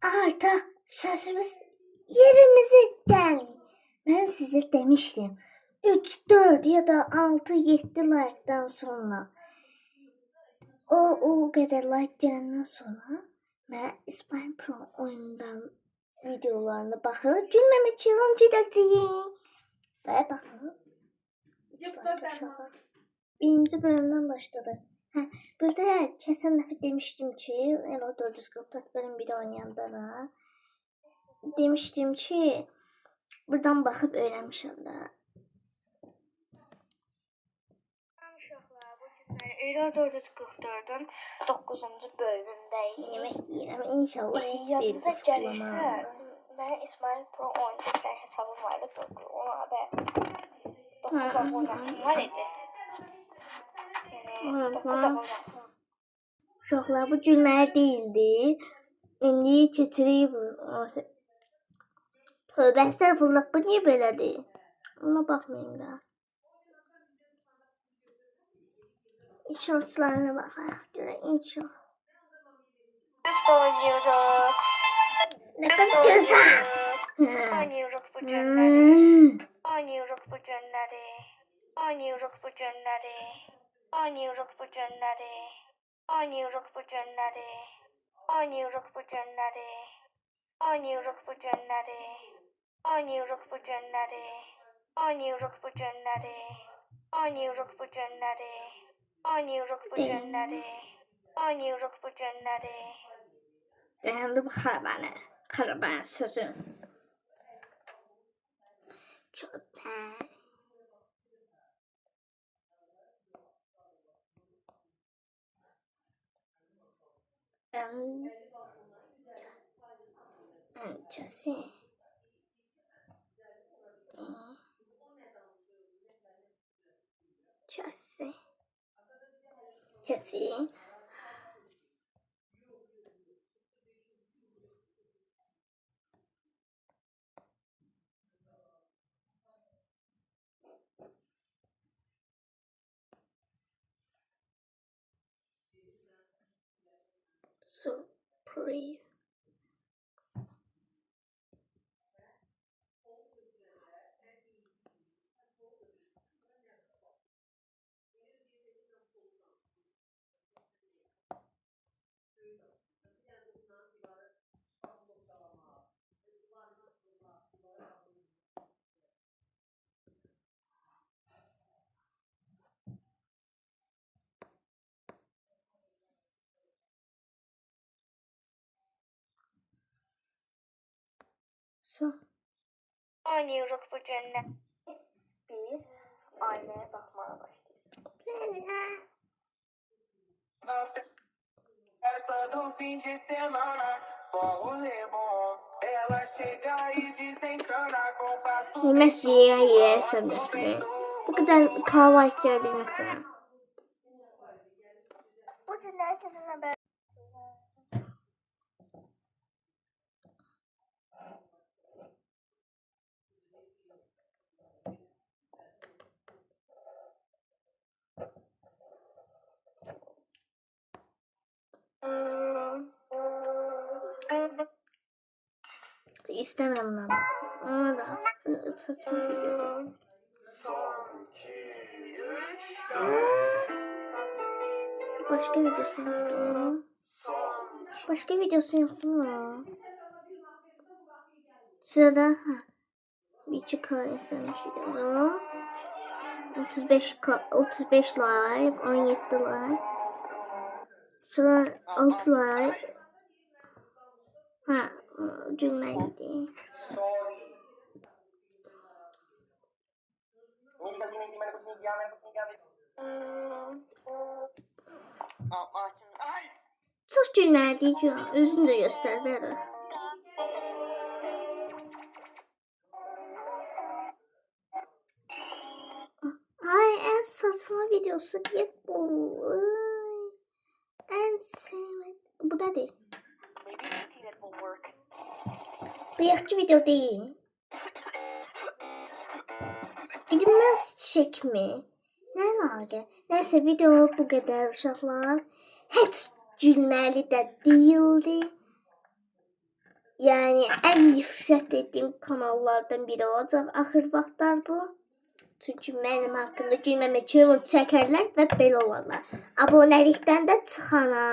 Artık sözümüz yerimize geldi. Ben size demiştim. 3, 4 ya da 6, 7 like'dan sonra o kadar like gelenden sonra ben İsmail Pro oyundan videolarına baxırıq. Gülməmə challenge edəcəyik. Və baxın. Birinci bölümden başladı. Burada kesin dəfə demiştim ki, Elo 444 bölüm 1 oynayanda da demiştim ki, buradan baxıb öyrənmişəm də. Elo 444'ün 9. bölümündəyik. Yemək yiyirəm. İnşallah heç bir qısqılama. Ben İsmail Pro oyuncu hesabım vardı. Ona da 9 abonəsim var idi. Yani 9 abonəsim. Uşaqlar, bu gülməli değildi. İndi keçirik. Tövbə estağfurullah, bu niyə belədir? Ona baxmayayım da. Shortslarına baxaq. Görək short. Üst oynuyoruz. Ne kadar güzel. Oynuyoruz bu günleri. Oynuyoruz bu günleri. Oynuyoruz bu günleri. Oynuyoruz bu günleri. Oynuyoruz bu günleri. Oynuyoruz bu günleri. Oynuyoruz bu günleri. Oynuyoruz bu günleri. Oynuyoruz bu günleri. Oynuyoruz bu günleri. Oynuyoruz bu günleri. Oynuyoruz bu günleri. Dayandı bu karabanı sözü. Köpek. Öncesi. Jesse. So pretty. So. Oynuyoruz bu cennet. Biz aynaya bakmaya başlıyoruz. Essa do fim de semana, só rolê bom. Ela chega e desencana com passo. Yemek yiyen bu kadar kahvaltı yiyebilmezsin. Bu günler seninle beraber. İstemiyorum lan. Ona da saçma video. Başka videosu yoktu. Başka videosu yoktu mu? Sırada bir iki izlemiş video. 35 like, 17 like. Sonra 6 like. Cümleydi. Çok cümleydi ki özünü de göster böyle. Ay en saçma videosu diye bu. En sevmedim. Bu da değil. Bıyıkçı video değil. Gidilmez çiçek mi? Ne var? Neyse video bu kadar uşaqlar. Heç gülməli də değildi. Yəni ən nifrət etdiyim kanallardan biri olacaq axır vaxtlar bu. Çünki mənim haqqımda gülməmə challenge çəkərlər və belə olarlar. Abonelikdən də çıxana.